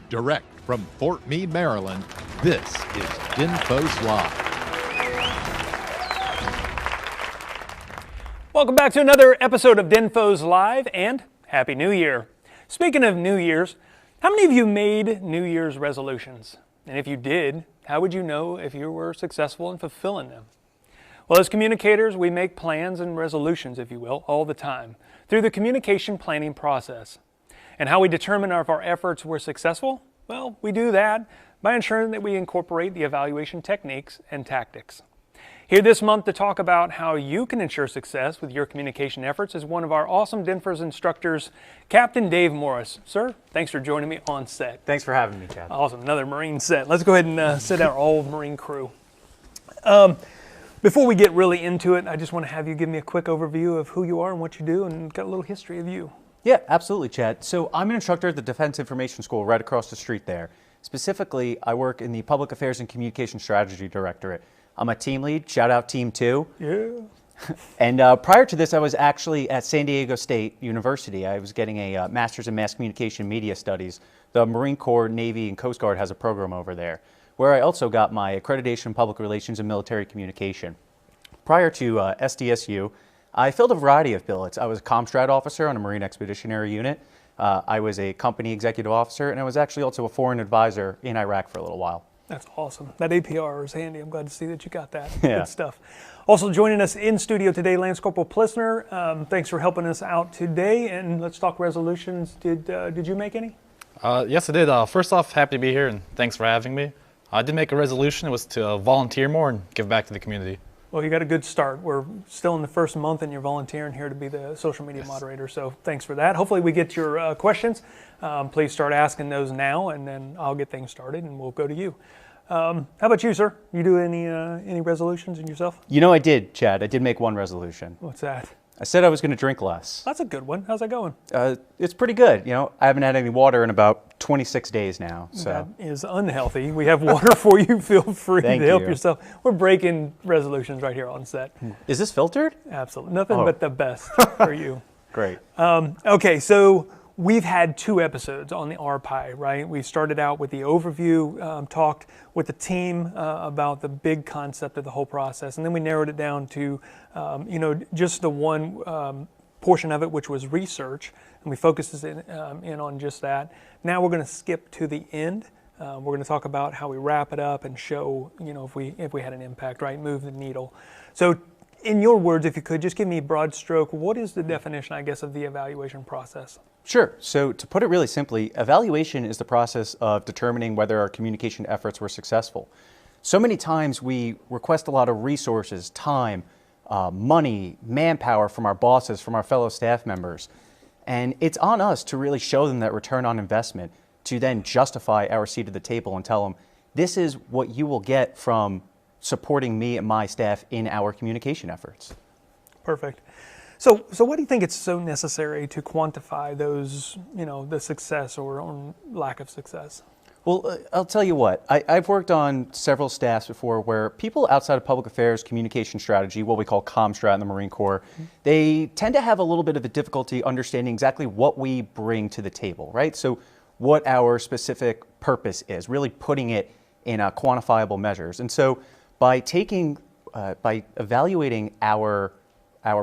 Direct from Fort Meade, Maryland, this is DINFOS Live. Welcome back to another episode of DINFOS Live, and Happy New Year. Speaking of New Year's, how many of you made New Year's resolutions? And if you did, how would you know if you were successful in fulfilling them? Well, as communicators, we make plans and resolutions, if you will, all the time through the communication planning process. And how we determine if our efforts were successful? Well, we do that by ensuring that we incorporate the evaluation techniques and tactics. Here this month to talk about how you can ensure success with your communication efforts is one of our awesome DINFOS instructors, Captain Dave Morris. Sir, thanks for joining me on set. Thanks for having me, Chad. Awesome, another Marine set. Let's go ahead and sit our all Marine crew. Before we get really into it, I just want to have you give me a quick overview of who you are and what you do, and got a little history of you. Yeah, absolutely, Chad. So I'm an instructor at the Defense Information School right across the street there. Specifically, I work in the Public Affairs and Communication Strategy Directorate. I'm a team lead. Shout out Team 2. Yeah. And prior to this, I was actually at San Diego State University. I was getting a Master's in Mass Communication Media Studies. The Marine Corps, Navy, and Coast Guard has a program over there, where I also got my accreditation in Public Relations and Military Communication. Prior to SDSU, I filled a variety of billets. I was a Comstrat officer on a Marine Expeditionary Unit. I was a company executive officer, and I was actually also a foreign advisor in Iraq for a little while. That's awesome. That APR is handy. I'm glad to see that you got that. Yeah. Good stuff. Also joining us in studio today, Lance Corporal Plissner. Thanks for helping us out today. And let's talk resolutions. Did you make any? Yes, I did. First off, happy to be here, and thanks for having me. I did make a resolution. It was to volunteer more and give back to the community. Well, you got a good start. We're still in the first month, and you're volunteering here to be the social media moderator, so thanks for that. Hopefully we get your questions. Please start asking those now, and then I'll get things started, and we'll go to you. How about you, sir? You do any resolutions in yourself? You know I did, Chad. I did make one resolution. What's that? I said I was going to drink less. That's a good one. How's that going? It's pretty good. You know, I haven't had any water in about 26 days now. So That is unhealthy. We have water for you. Feel free to help yourself. We're breaking resolutions right here on set. Is this filtered? Absolutely. Nothing but the best for you. Great. Okay, so we've had 2 episodes on the RPIE, right? We started out with the overview, talked with the team about the big concept of the whole process, and then we narrowed it down to, just the one portion of it, which was research, and we focused in on just that. Now we're going to skip to the end. We're going to talk about how we wrap it up and show, if we had an impact, right? Move the needle. So, in your words, if you could, just give me a broad stroke, what is the definition, I guess, of the evaluation process? Sure. So to put it really simply, evaluation is the process of determining whether our communication efforts were successful. So many times we request a lot of resources, time, money, manpower from our bosses, from our fellow staff members. And it's on us to really show them that return on investment, to then justify our seat at the table and tell them, this is what you will get from supporting me and my staff in our communication efforts. Perfect. So what do you think it's so necessary to quantify those, the success or lack of success? Well, I'll tell you what, I've worked on several staffs before where people outside of public affairs, communication strategy, what we call Comstrat in the Marine Corps, they tend to have a little bit of a difficulty understanding exactly what we bring to the table, right? So what our specific purpose is, really putting it in quantifiable measures. And so by evaluating our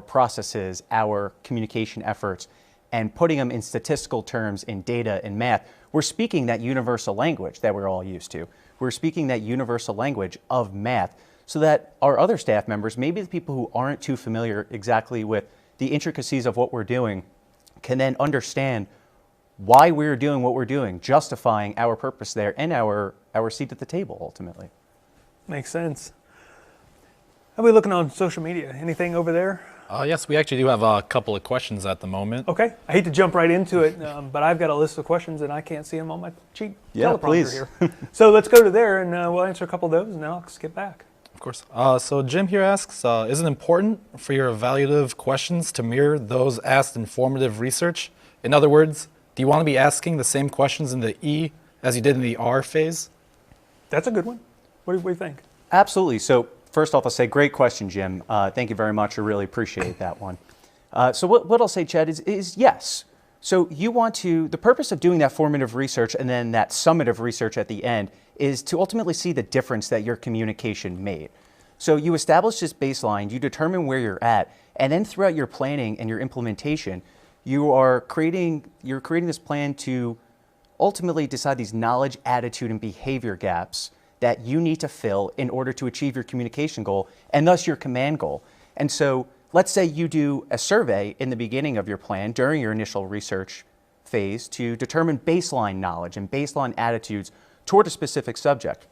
processes, our communication efforts, and putting them in statistical terms, in data and math, we're speaking that universal language that we're all used to. We're speaking that universal language of math so that our other staff members, maybe the people who aren't too familiar exactly with the intricacies of what we're doing, can then understand why we're doing what we're doing, justifying our purpose there and our seat at the table ultimately. Makes sense. How are we looking on social media? Anything over there? Yes, we actually do have a couple of questions at the moment. Okay. I hate to jump right into it, but I've got a list of questions and I can't see them on my cheap teleprompter please. here. So let's go to there and we'll answer a couple of those and then I'll skip back. Of course. So Jim here asks, is it important for your evaluative questions to mirror those asked in formative research? In other words, do you want to be asking the same questions in the E as you did in the R phase? That's a good one. What do you think? Absolutely. So first off, I'll say great question, Jim. Thank you very much. I really appreciate that one. So what I'll say, Chad, is yes. So you want to, the purpose of doing that formative research and then that summative research at the end is to ultimately see the difference that your communication made. So you establish this baseline, you determine where you're at, and then throughout your planning and your implementation, you're creating this plan to ultimately decide these knowledge, attitude, and behavior gaps that you need to fill in order to achieve your communication goal and thus your command goal. And so let's say you do a survey in the beginning of your plan during your initial research phase to determine baseline knowledge and baseline attitudes toward a specific subject.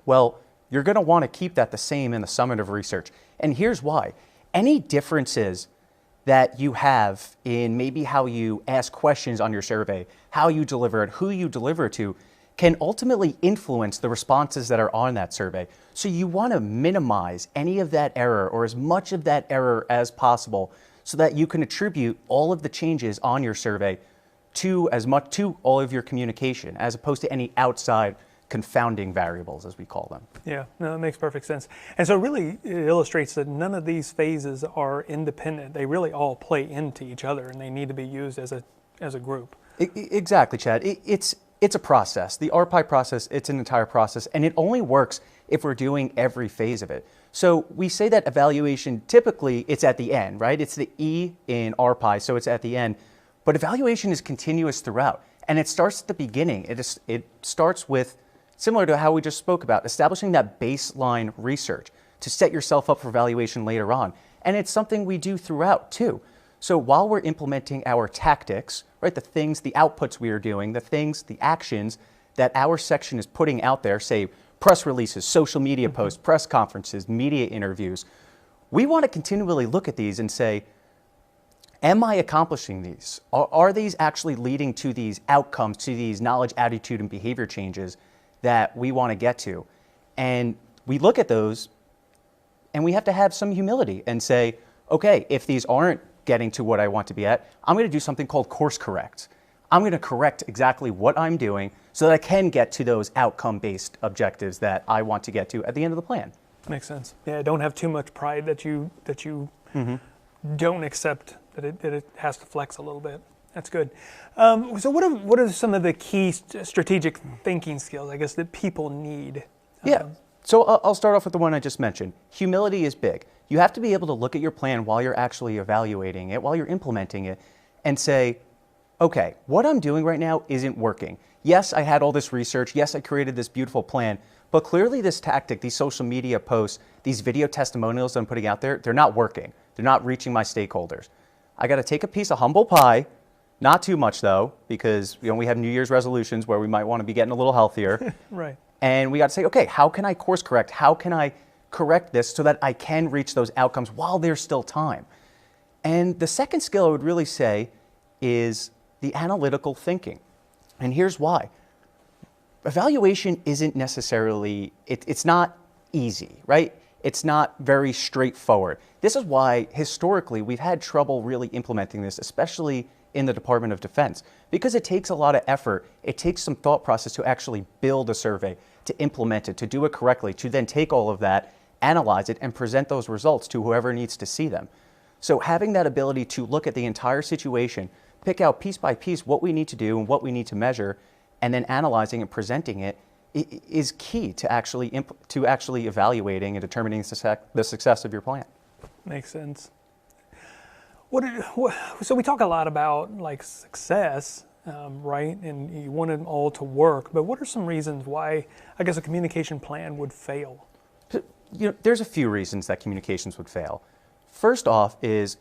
Well, you're going to want to keep that the same in the summative research. And here's why. Any differences that you have in maybe how you ask questions on your survey, how you deliver it, who you deliver it to, can ultimately influence the responses that are on that survey. So you want to minimize any of that error or as much of that error as possible so that you can attribute all of the changes on your survey to all of your communication as opposed to any outside confounding variables, as we call them. Yeah, no, that makes perfect sense. And so really it illustrates that none of these phases are independent. They really all play into each other and they need to be used as a group. Exactly, Chad. It's a process. The RPIE process, it's an entire process, and it only works if we're doing every phase of it. So we say that evaluation, typically it's at the end, right? It's the E in RPIE, so it's at the end. But evaluation is continuous throughout, and it starts at the beginning. It starts with, similar to how we just spoke about, establishing that baseline research to set yourself up for evaluation later on. And it's something we do throughout too. So while we're implementing our tactics, right, the things, the outputs we are doing, the things, the actions that our section is putting out there, say press releases, social media posts, press conferences, media interviews, we want to continually look at these and say, am I accomplishing these? Are these actually leading to these outcomes, to these knowledge, attitude, and behavior changes that we want to get to? And we look at those and we have to have some humility and say, okay, if these aren't getting to what I want to be at, I'm going to do something called course correct. I'm going to correct exactly what I'm doing so that I can get to those outcome-based objectives that I want to get to at the end of the plan. Makes sense. Yeah, don't have too much pride that you don't accept that it has to flex a little bit. That's good. So what are some of the key strategic thinking skills, I guess, that people need? Yeah. So I'll start off with the one I just mentioned. Humility is big. You have to be able to look at your plan while you're actually evaluating it, while you're implementing it, and say, okay, what I'm doing right now isn't working. Yes, I had all this research. Yes, I created this beautiful plan. But clearly this tactic, these social media posts, these video testimonials that I'm putting out there, they're not working. They're not reaching my stakeholders. I got to take a piece of humble pie, not too much though, because we have New Year's resolutions where we might want to be getting a little healthier. Right. And we got to say, okay, how can I course correct? How can I correct this so that I can reach those outcomes while there's still time? And the second skill I would really say is the analytical thinking. And here's why. Evaluation isn't necessarily, it's not easy, right? It's not very straightforward. This is why historically we've had trouble really implementing this, especially in the Department of Defense, because it takes a lot of effort. It takes some thought process to actually build a survey, to implement it, to do it correctly, to then take all of that, analyze it, and present those results to whoever needs to see them. So having that ability to look at the entire situation, pick out piece by piece what we need to do and what we need to measure, and then analyzing and presenting it is key to actually evaluating and determining the success of your plan. Makes sense. So we talk a lot about like success, right? And you want it all to work, but what are some reasons why, I guess, a communication plan would fail? There's a few reasons that communications would fail. First off is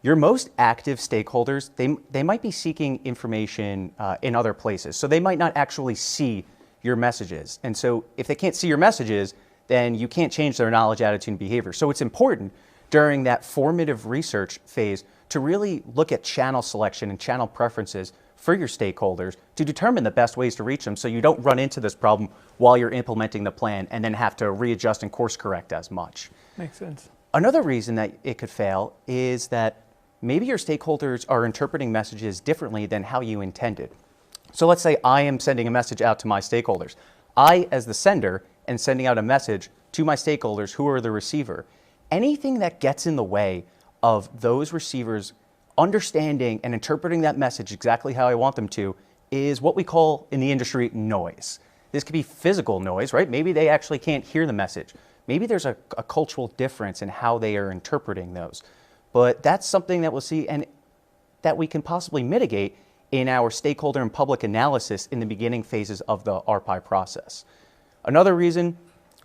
your most active stakeholders, they might be seeking information in other places. So they might not actually see your messages. And so if they can't see your messages, then you can't change their knowledge, attitude, and behavior. So it's important during that formative research phase to really look at channel selection and channel preferences for your stakeholders to determine the best ways to reach them so you don't run into this problem while you're implementing the plan and then have to readjust and course correct as much. Makes sense. Another reason that it could fail is that maybe your stakeholders are interpreting messages differently than how you intended. So let's say I am sending a message out to my stakeholders. I, as the sender, am sending out a message to my stakeholders who are the receiver. Anything that gets in the way of those receivers understanding and interpreting that message exactly how I want them to is what we call in the industry noise. This could be physical noise, right? Maybe they actually can't hear the message. Maybe there's a cultural difference in how they are interpreting those. But that's something that we'll see and that we can possibly mitigate in our stakeholder and public analysis in the beginning phases of the RPIE process. Another reason,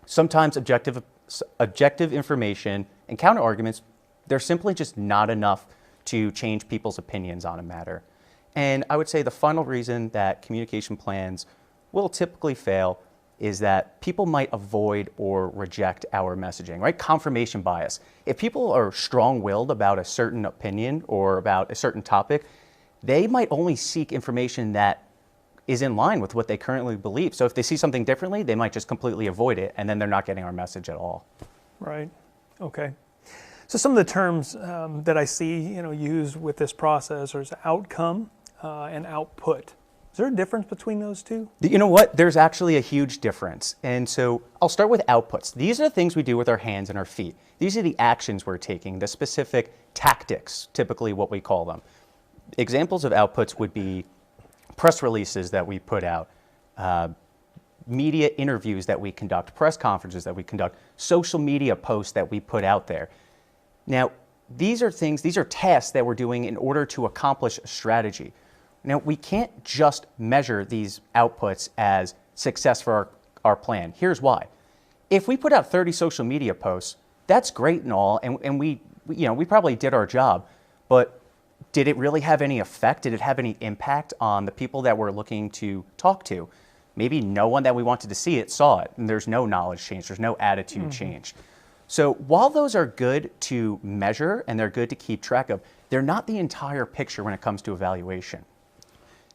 sometimes objective information and counter arguments, they're simply just not enough to change people's opinions on a matter. And I would say the final reason that communication plans will typically fail is that people might avoid or reject our messaging, right? Confirmation bias. If people are strong-willed about a certain opinion or about a certain topic, they might only seek information that is in line with what they currently believe. So if they see something differently, they might just completely avoid it, and then they're not getting our message at all. Right. Okay. So some of the terms that I see, used with this process is outcome and output. Is there a difference between those two? You know what? There's actually a huge difference. And so I'll start with outputs. These are the things we do with our hands and our feet. These are the actions we're taking, the specific tactics, typically what we call them. Examples of outputs would be press releases that we put out, media interviews that we conduct, press conferences that we conduct, social media posts that we put out there. Now, these are tasks that we're doing in order to accomplish a strategy. Now, we can't just measure these outputs as success for our plan. Here's why. If we put out 30 social media posts, that's great and all, and we probably did our job, but did it really have any effect? Did it have any impact on the people that we're looking to talk to? Maybe no one that we wanted to see it saw it, and there's no knowledge change, there's no attitude change. So while those are good to measure and they're good to keep track of, they're not the entire picture when it comes to evaluation.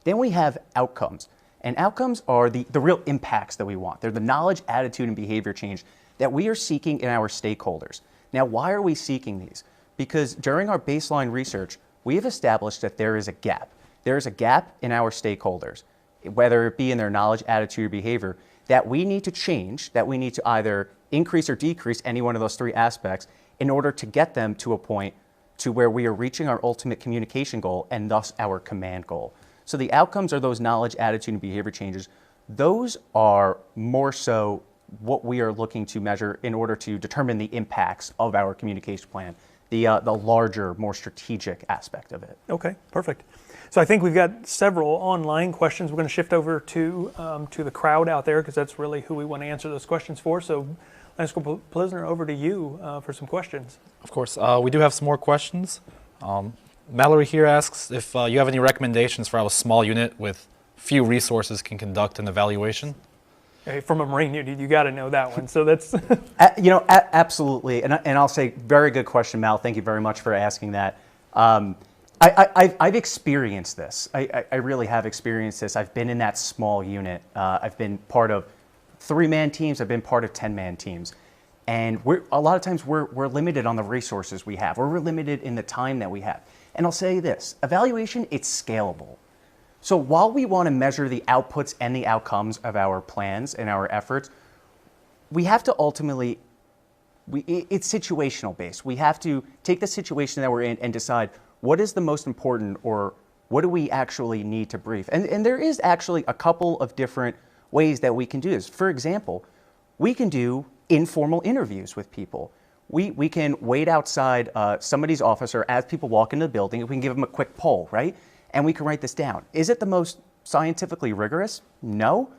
Then we have outcomes, and outcomes are the real impacts that we want. They're the knowledge, attitude, and behavior change that we are seeking in our stakeholders. Now, why are we seeking these? Because during our baseline research, we have established that there is a gap. There is a gap in our stakeholders, whether it be in their knowledge, attitude, or behavior, that we need to change, that we need to either increase or decrease any one of those three aspects in order to get them to a point to where we are reaching our ultimate communication goal and thus our command goal. So the outcomes are those knowledge, attitude, and behavior changes. Those are more so what we are looking to measure in order to determine the impacts of our communication plan, the larger, more strategic aspect of it. Okay, perfect. So I think we've got several online questions. We're going to shift over to the crowd out there because that's really who we want to answer those questions for. So Lance Corporal Plisner, over to you for some questions. Of course. We do have some more questions. Mallory here asks if you have any recommendations for how a small unit with few resources can conduct an evaluation. Hey, from a Marine unit, you got to know that one. So that's absolutely, and I'll say very good question, Mal. Thank you very much for asking that. I've experienced this. I really have experienced this. I've been in that small unit. I've been part of 3-man teams. I've been part of 10-man teams, and a lot of times we're limited on the resources we have. We're limited in the time that we have. And I'll say this: evaluation, it's scalable. So while we want to measure the outputs and the outcomes of our plans and our efforts, we have to ultimately, it's situational based. We have to take the situation that we're in and decide what is the most important or what do we actually need to brief. And there is actually a couple of different ways that we can do this. For example, we can do informal interviews with people. We can wait outside somebody's office or as people walk into the building, we can give them a quick poll, right? And we can write this down. Is it the most scientifically rigorous? No.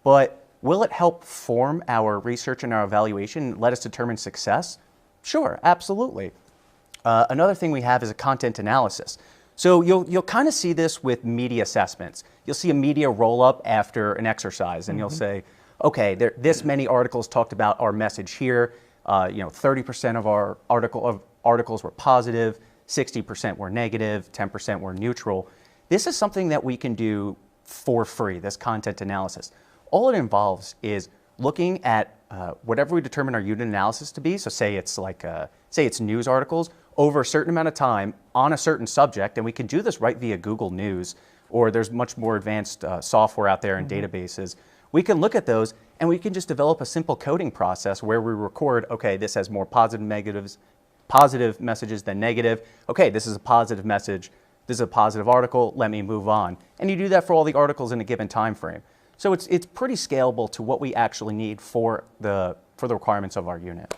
But will it help form our research and our evaluation and let us determine success? Sure, absolutely. Another thing we have is a content analysis. So you'll kind of see this with media assessments. You'll see a media roll-up after an exercise, and you'll say, okay, this many articles talked about our message here. 30% of our articles were positive, 60% were negative, 10% were neutral. This is something that we can do for free, this content analysis. All it involves is looking at whatever we determine our unit analysis to be. So say it's news articles over a certain amount of time on a certain subject, and we can do this right via Google News, or there's much more advanced software out there and databases. We can look at those and we can just develop a simple coding process where we record, okay, this has more positive negatives, positive messages, then negative. Okay, this is a positive message. This is a positive article. Let me move on. And you do that for all the articles in a given time frame. So it's pretty scalable to what we actually need for the requirements of our unit.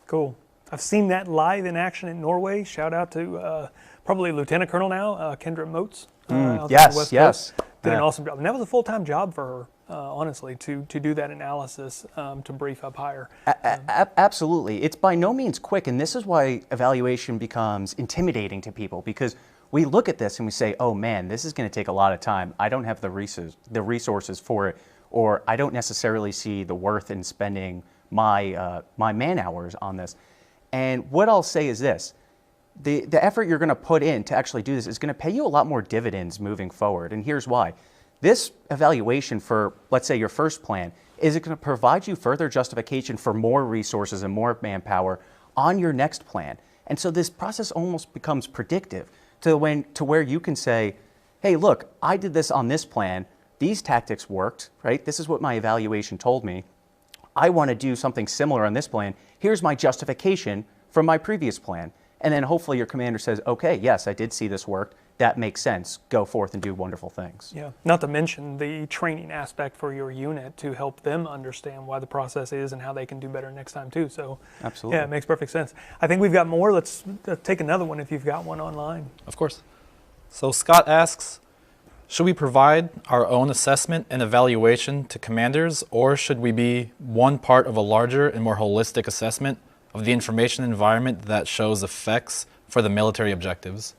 Cool. I've seen that live in action in Norway. Shout out to probably Lieutenant Colonel now, Kendra Moats. Out there on the West Coast. Did an awesome job. And that was a full-time job for her, honestly, to do that analysis to brief up higher. Absolutely. It's by no means quick, and this is why evaluation becomes intimidating to people, because we look at this and we say, oh man, this is going to take a lot of time. I don't have the resources for it, or I don't necessarily see the worth in spending my man hours on this. And what I'll say is this: the effort you're going to put in to actually do this is going to pay you a lot more dividends moving forward. And here's why. This evaluation for, let's say, your first plan is it going to provide you further justification for more resources and more manpower on your next plan. And so this process almost becomes predictive to where you can say, hey, look, I did this on this plan. These tactics worked, right? This is what my evaluation told me. I want to do something similar on this plan. Here's my justification from my previous plan. And then hopefully your commander says, okay, yes, I did see this worked. That makes sense. Go forth and do wonderful things. Yeah, not to mention the training aspect for your unit to help them understand why the process is and how they can do better next time too. So absolutely. Yeah, it makes perfect sense. I think we've got more. Let's take another one if you've got one online. Of course. So Scott asks, should we provide our own assessment and evaluation to commanders, or should we be one part of a larger and more holistic assessment of the information environment that shows effects for the military objectives?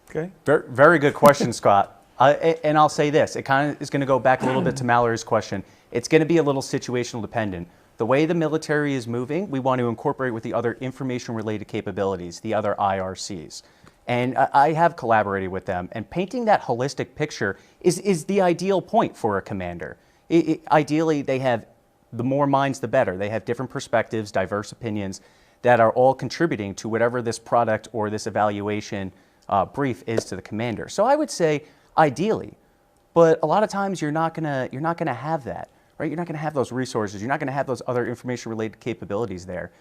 Okay. Very good question, Scott. And I'll say this, it kind of is going to go back a little bit to Mallory's question. It's going to be a little situational dependent. The way the military is moving, we want to incorporate with the other information-related capabilities, the other IRCs. And I have collaborated with them, and painting that holistic picture is the ideal point for a commander. Ideally, they have the more minds, the better. They have different perspectives, diverse opinions that are all contributing to whatever this product or this evaluation brief is to the commander. So I would say ideally, but a lot of times you're not gonna have that, right? You're not gonna have those resources. You're not gonna have those other information-related capabilities there.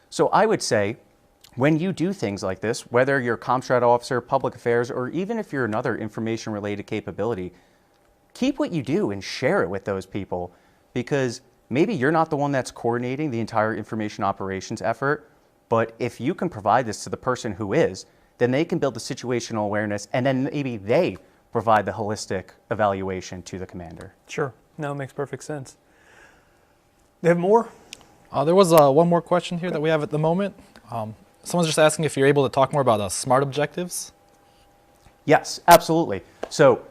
So I would say, when you do things like this, whether you're a Comstrat officer, public affairs, or even if you're another information-related capability, keep what you do and share it with those people, because maybe you're not the one that's coordinating the entire information operations effort, but if you can provide this to the person who is, then they can build the situational awareness, and then maybe they provide the holistic evaluation to the commander. Sure. No, it makes perfect sense. Do you have more? There was one more question here that we have at the moment. Someone's just asking if you're able to talk more about SMART objectives. Yes, absolutely. So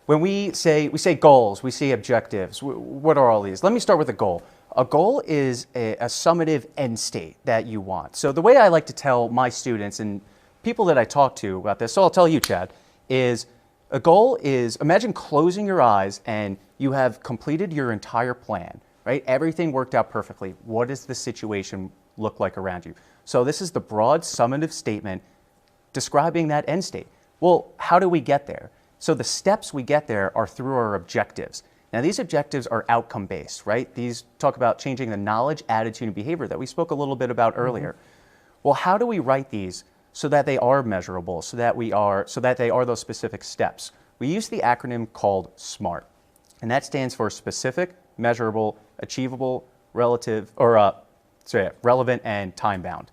when we say goals, we say objectives. What are all these? Let me start with a goal. A goal is a summative end state that you want. So the way I like to tell my students and people that I talk to about this, so I'll tell you, Chad, is a goal is, imagine closing your eyes and you have completed your entire plan, right? Everything worked out perfectly. What does the situation look like around you? So this is the broad summative statement describing that end state. Well, how do we get there? So the steps we get there are through our objectives. Now these objectives are outcome-based, right? These talk about changing the knowledge, attitude, and behavior that we spoke a little bit about earlier. Well, how do we write these so that they are measurable, so that they are those specific steps? We use the acronym called SMART, and that stands for specific, measurable, achievable, relevant, and time-bound.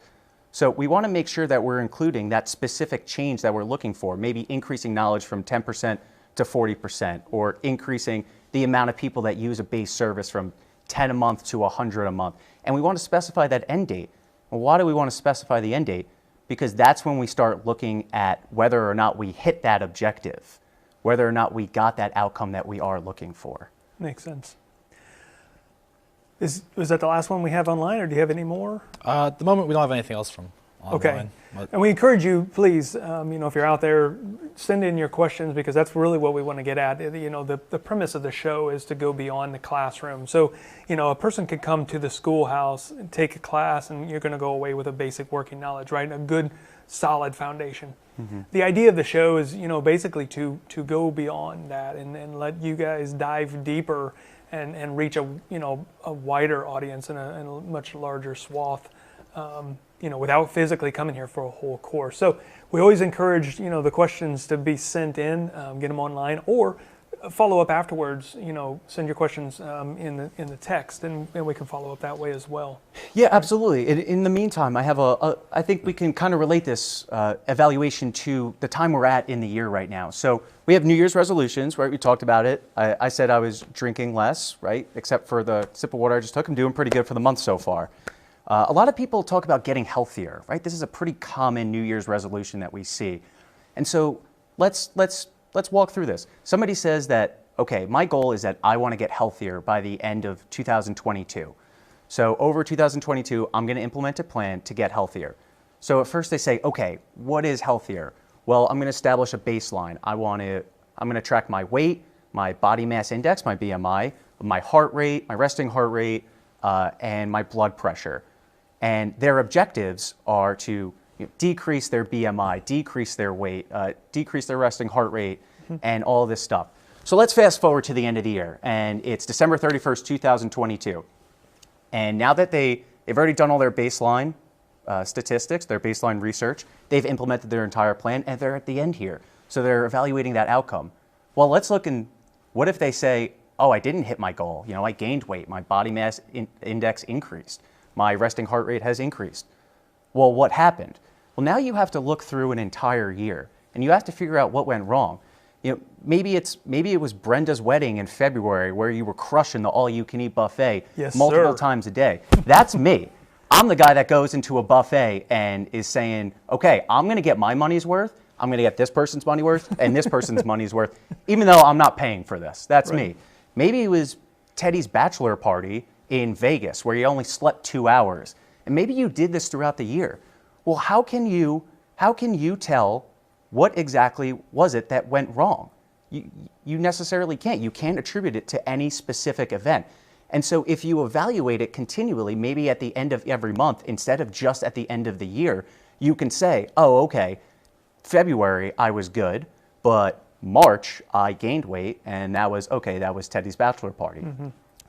So we want to make sure that we're including that specific change that we're looking for, maybe increasing knowledge from 10% to 40%, or increasing the amount of people that use a base service from 10 a month to 100 a month. And we want to specify that end date. Well, why do we want to specify the end date? Because that's when we start looking at whether or not we hit that objective, whether or not we got that outcome that we are looking for. Makes sense. Was that the last one we have online, or do you have any more? At the moment, we don't have anything else from online. Okay. And we encourage you, please, if you're out there, send in your questions, because that's really what we want to get at. The premise of the show is to go beyond the classroom. So, a person could come to the schoolhouse and take a class, and you're going to go away with a basic working knowledge, right? A good, solid foundation. Mm-hmm. The idea of the show is, basically to go beyond that and let you guys dive deeper and reach a wider audience and a much larger swath. without physically coming here for a whole course. So we always encourage, the questions to be sent in, get them online, or follow up afterwards. Send your questions in the text, and we can follow up that way as well. Yeah, absolutely. In the meantime, I think we can kind of relate this evaluation to the time we're at in the year right now. So we have New Year's resolutions, right? We talked about it. I said I was drinking less, right? Except for the sip of water I just took. I'm doing pretty good for the month so far. A lot of people talk about getting healthier, right? This is a pretty common New Year's resolution that we see. And so let's walk through this. Somebody says that, okay, my goal is that I want to get healthier by the end of 2022. So over 2022, I'm going to implement a plan to get healthier. So at first they say, okay, what is healthier? Well, I'm going to establish a baseline. I'm going to track my weight, my body mass index, my BMI, my heart rate, my resting heart rate, and my blood pressure. And their objectives are to decrease their BMI, decrease their weight, decrease their resting heart rate, and all this stuff. So let's fast forward to the end of the year, and it's December 31st, 2022. And now that they've already done all their baseline statistics, their baseline research, they've implemented their entire plan, and they're at the end here. So they're evaluating that outcome. Well, let's look and what if they say, oh, I didn't hit my goal. I gained weight, my body mass index increased, my resting heart rate has increased. Well, what happened? Well, now you have to look through an entire year, and you have to figure out what went wrong. Maybe it was Brenda's wedding in February where you were crushing the all-you-can-eat buffet multiple times a day. That's me. I'm the guy that goes into a buffet and is saying, okay, I'm going to get my money's worth. I'm going to get this person's money worth and this person's money's worth, even though I'm not paying for this. That's me. Maybe it was Teddy's bachelor party in Vegas where you only slept 2 hours. And maybe you did this throughout the year. Well, how can you tell what exactly was it that went wrong? You necessarily can't. You can't attribute it to any specific event. And so if you evaluate it continually, maybe at the end of every month, instead of just at the end of the year, you can say, oh, okay, February I was good, but March I gained weight, and that was Teddy's bachelor party.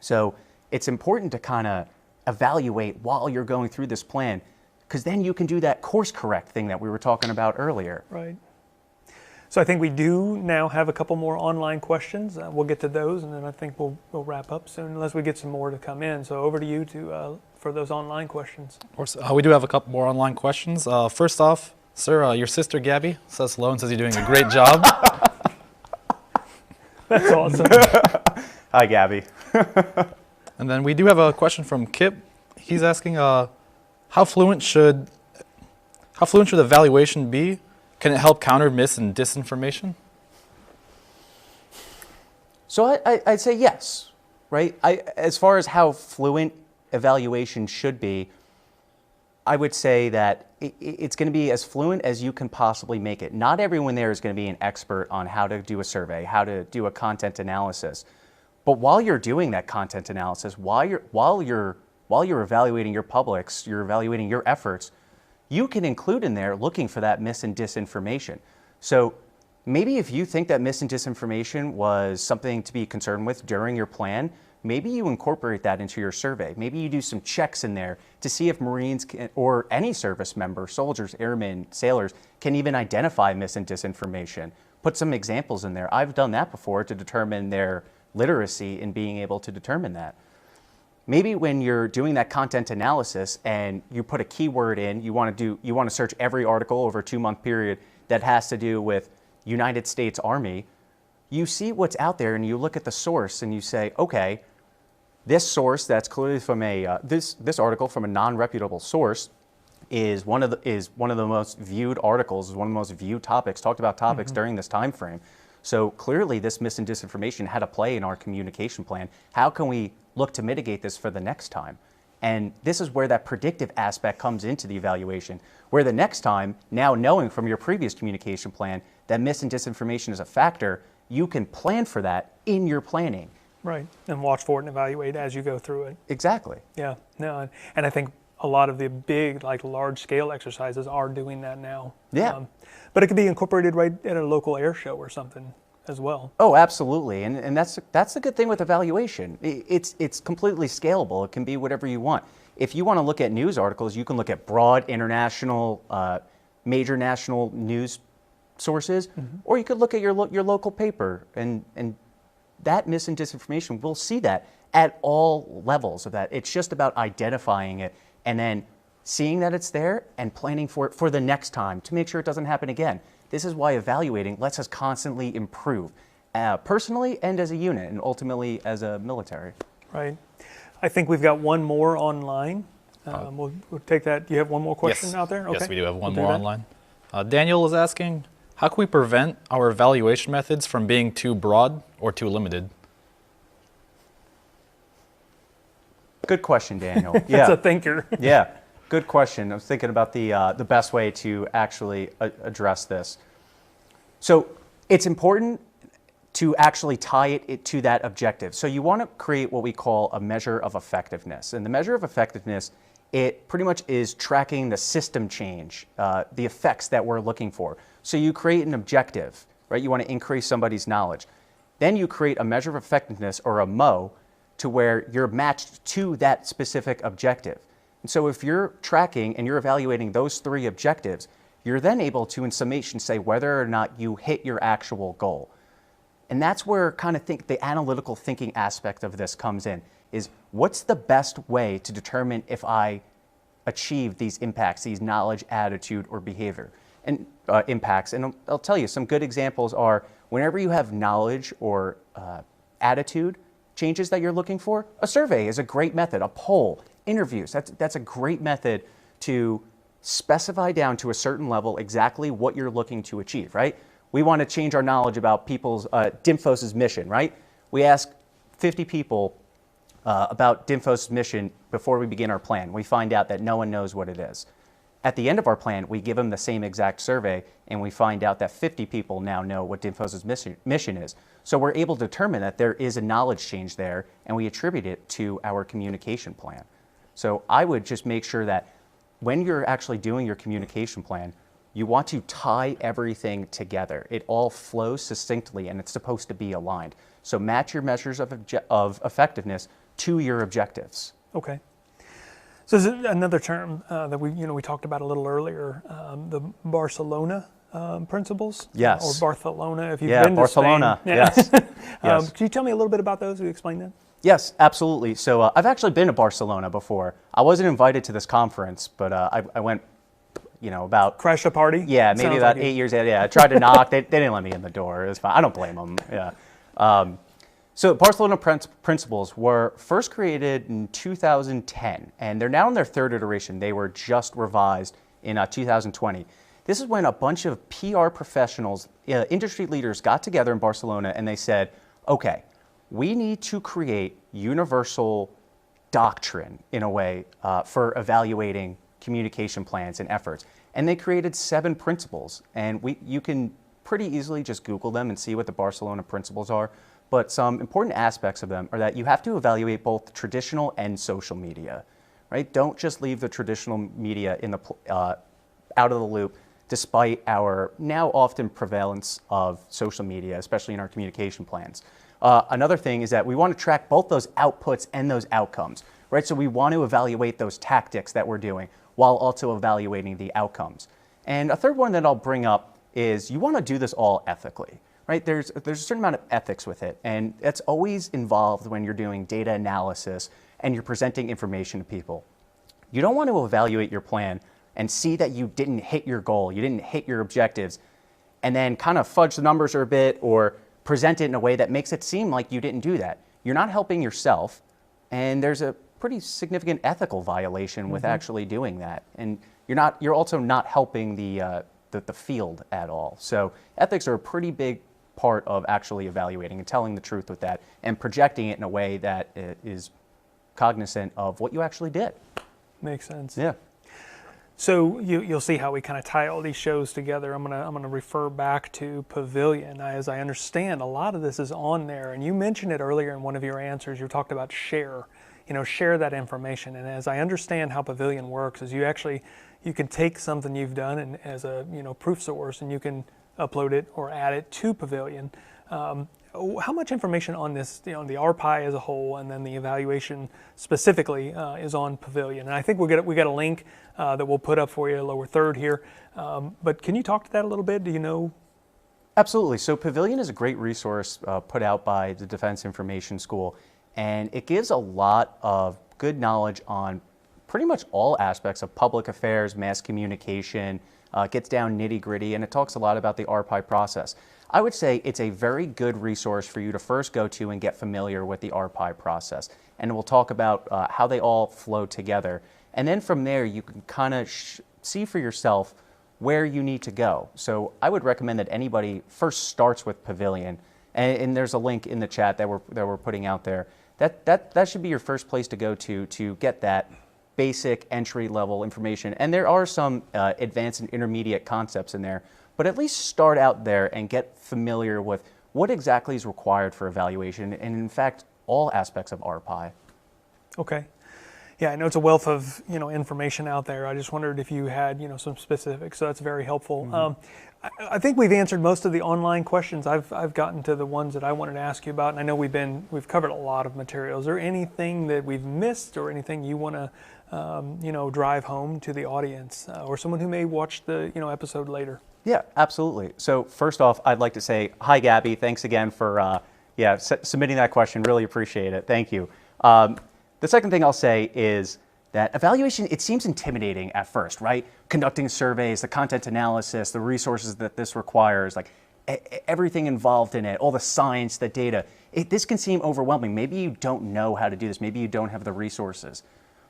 So it's important to kind of evaluate while you're going through this plan, because then you can do that course correct thing that we were talking about earlier. Right. So I think we do now have a couple more online questions. We'll get to those, and then I think we'll wrap up soon, unless we get some more to come in. So over to you for those online questions. Of course, we do have a couple more online questions. First off, sir, your sister Gabby says hello and says you're doing a great job. That's awesome. Hi, Gabby. And then we do have a question from Kip. He's asking, how fluent should evaluation be? Can it help counter mis and disinformation? So I'd say yes, right? As far as how fluent evaluation should be, I would say that it's going to be as fluent as you can possibly make it. Not everyone there is going to be an expert on how to do a survey, how to do a content analysis. But while you're doing that content analysis, while you're evaluating your publics, you're evaluating your efforts, you can include in there looking for that mis and disinformation. So maybe if you think that mis and disinformation was something to be concerned with during your plan, maybe you incorporate that into your survey. Maybe you do some checks in there to see if Marines or any service member, soldiers, airmen, sailors, can even identify mis and disinformation. Put some examples in there. I've done that before to determine their literacy in being able to determine that. Maybe when you're doing that content analysis and you put a keyword in, you want to search every article over a 2-month period that has to do with United States Army, you see what's out there and you look at the source and you say, okay, this source that's clearly from this article from a non-reputable source is one of the most viewed articles, is one of the most viewed topics, talked about topics during this time frame. So clearly this mis and disinformation had a play in our communication plan. How can we look to mitigate this for the next time? And this is where that predictive aspect comes into the evaluation, where the next time, now knowing from your previous communication plan that mis and disinformation is a factor, you can plan for that in your planning. Right, and watch for it and evaluate as you go through it. Exactly. Yeah, no, and I think a lot of the big, large-scale exercises are doing that now. Yeah. But it could be incorporated right at a local air show or something as well. Oh, absolutely, and that's the good thing with evaluation. It's completely scalable. It can be whatever you want. if you want to look at news articles, you can look at broad international, major national news sources, or you could look at your local paper, and that mis and disinformation, we'll see that at all levels of that. It's just about identifying it and then seeing that it's there and planning for it for the next time to make sure it doesn't happen again. This is why evaluating lets us constantly improve, personally and as a unit, and ultimately as a military. Right. I think we've got one more online. We'll take that. Do you have one more question out there? Okay. Yes, we do have one more online. Daniel is asking, how can we prevent our evaluation methods from being too broad or too limited? Good question, Daniel. That's a thinker. Yeah, good question. I was thinking about the best way to actually address this. So it's important to actually tie it to that objective. So you want to create what we call a measure of effectiveness. And the measure of effectiveness, it pretty much is tracking the system change, the effects that we're looking for. So you create an objective, right? You want to increase somebody's knowledge. Then you create a measure of effectiveness, or a MO, to where you're matched to that specific objective. And so if you're tracking and you're evaluating those 3 objectives, you're then able to, in summation, say whether or not you hit your actual goal. And that's where the analytical thinking aspect of this comes in, is what's the best way to determine if I achieve these impacts, these knowledge, attitude, or behavior and impacts. And I'll tell you, some good examples are whenever you have knowledge or attitude changes that you're looking for, a survey is a great method, a poll, interviews, that's a great method to specify down to a certain level exactly what you're looking to achieve, right? We want to change our knowledge about people's DINFOS's mission, right? We ask 50 people about DINFOS's mission before we begin our plan. We find out that no one knows what it is. At the end of our plan, we give them the same exact survey, and we find out that 50 people now know what DINFOS's mission is. So we're able to determine that there is a knowledge change there, and we attribute it to our communication plan. So I would just make sure that when you're actually doing your communication plan, you want to tie everything together. It all flows succinctly, and it's supposed to be aligned. So match your measures of effectiveness to your objectives. Okay. So there's another term that we talked about a little earlier, the Barcelona principles. Yes. Or Barcelona, if you've been to Barcelona. Spain. Yes. Yes. Can you tell me a little bit about those? Will you explain that? Yes, absolutely. So I've actually been to Barcelona before. I wasn't invited to this conference, but I went, about... Crash a party? Yeah, maybe about 8 years ago. Yeah, I tried to knock. They didn't let me in the door. It was fine. I don't blame them. Yeah. So Barcelona principles were first created in 2010, and they're now in their 3rd iteration. They were just revised in 2020. This is when a bunch of PR professionals, industry leaders got together in Barcelona, and they said, okay, we need to create universal doctrine, in a way, for evaluating communication plans and efforts. And they created 7 principles, and you can pretty easily just Google them and see what the Barcelona principles are. But some important aspects of them are that you have to evaluate both traditional and social media, right? Don't just leave the traditional media in the out of the loop, despite our now often prevalence of social media, especially in our communication plans. Another thing is that we want to track both those outputs and those outcomes, right? So we want to evaluate those tactics that we're doing while also evaluating the outcomes. And a third one that I'll bring up is you want to do this all ethically. Right? There's a certain amount of ethics with it, and it's always involved when you're doing data analysis and you're presenting information to people. You don't want to evaluate your plan and see that you didn't hit your goal, you didn't hit your objectives, and then kind of fudge the numbers a bit or present it in a way that makes it seem like you didn't do that. You're not helping yourself, and there's a pretty significant ethical violation with actually doing that. And you're also not helping the field at all. So ethics are a pretty big part of actually evaluating and telling the truth with that and projecting it in a way that is cognizant of what you actually did. Makes sense. Yeah. So you'll see how we kind of tie all these shows together. I'm gonna refer back to Pavilion. As I understand, a lot of this is on there, and you mentioned it earlier in one of your answers. You talked about share that information. And as I understand how Pavilion works, is you can take something you've done and as a proof source, and you can upload it or add it to Pavilion. how much information on this, the RPIE as a whole, and then the evaluation specifically is on Pavilion? And I think we got a link that we'll put up for you, lower third here. But can you talk to that a little bit? Do you know? Absolutely. So Pavilion is a great resource put out by the Defense Information School, and it gives a lot of good knowledge on pretty much all aspects of public affairs, mass communication, gets down nitty-gritty, and it talks a lot about the RPIE process. I would say it's a very good resource for you to first go to and get familiar with the RPIE process. And we'll talk about how they all flow together. And then from there, you can kind of see for yourself where you need to go. So I would recommend that anybody first starts with Pavilion. And there's a link in the chat that we're putting out there. That should be your first place to go to get that basic entry-level information. And there are some advanced and intermediate concepts in there, but at least start out there and get familiar with what exactly is required for evaluation, and in fact, all aspects of RPIE. Okay. Yeah, I know it's a wealth of information out there. I just wondered if you had some specifics. So that's very helpful. Mm-hmm. I think we've answered most of the online questions. I've gotten to the ones that I wanted to ask you about, and I know we've covered a lot of material. Is there anything that we've missed, or anything you want to drive home to the audience, or someone who may watch the episode later? Yeah, absolutely. So first off, I'd like to say hi, Gabby. Thanks again for submitting that question. Really appreciate it. Thank you. The second thing I'll say is that evaluation, it seems intimidating at first, right? Conducting surveys, the content analysis, the resources that this requires, like everything involved in it, all the science, the data. This can seem overwhelming. Maybe you don't know how to do this. Maybe you don't have the resources.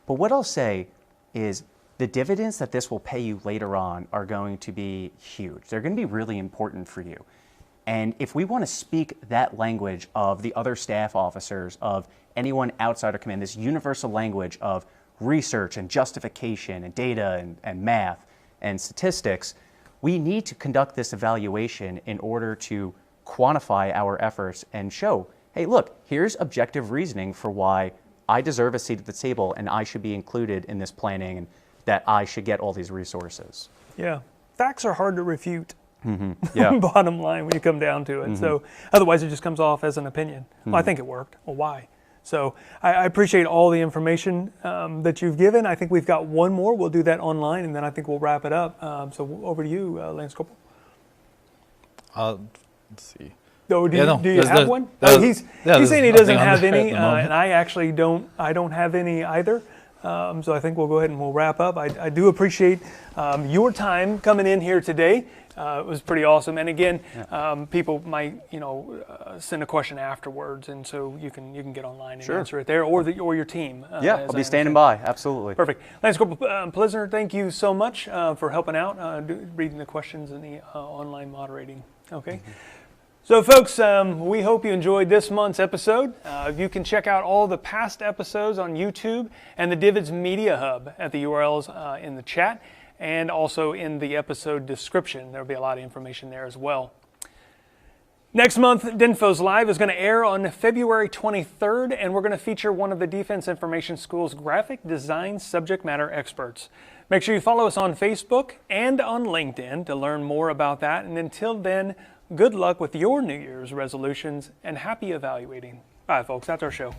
But what I'll say is the dividends that this will pay you later on are going to be huge. They're going to be really important for you. And if we want to speak that language of the other staff officers, of anyone outside our command, this universal language of research and justification and data and math and statistics, we need to conduct this evaluation in order to quantify our efforts and show, hey, look, here's objective reasoning for why I deserve a seat at the table and I should be included in this planning and that I should get all these resources. Yeah, facts are hard to refute. Mm-hmm. Yeah. Bottom line, when you come down to it. Mm-hmm. So otherwise it just comes off as an opinion. Mm-hmm. Well, I think it worked. Well, why? So I appreciate all the information that you've given. I think we've got one more. We'll do that online, and then I think we'll wrap it up. So over to you, Lance Corporal. Let's see. Oh, do you have one? He's saying he doesn't have any, and I actually don't. I don't have any either. So I think we'll go ahead and we'll wrap up. I do appreciate your time coming in here today. It was pretty awesome. And again, people might send a question afterwards, and so you can get online and answer it there, or your team. I'll be standing by. Absolutely. Perfect. Lance Corporal Plisner, thank you so much for helping out, reading the questions and the online moderating. Okay. Mm-hmm. So folks, we hope you enjoyed this month's episode. You can check out all the past episodes on YouTube and the Divids Media Hub at the URLs in the chat and also in the episode description. There'll be a lot of information there as well. Next month, DINFOS Live is going to air on February 23rd, and we're going to feature one of the Defense Information School's graphic design subject matter experts. Make sure you follow us on Facebook and on LinkedIn to learn more about that. And until then, good luck with your New Year's resolutions and happy evaluating. All right, folks, that's our show.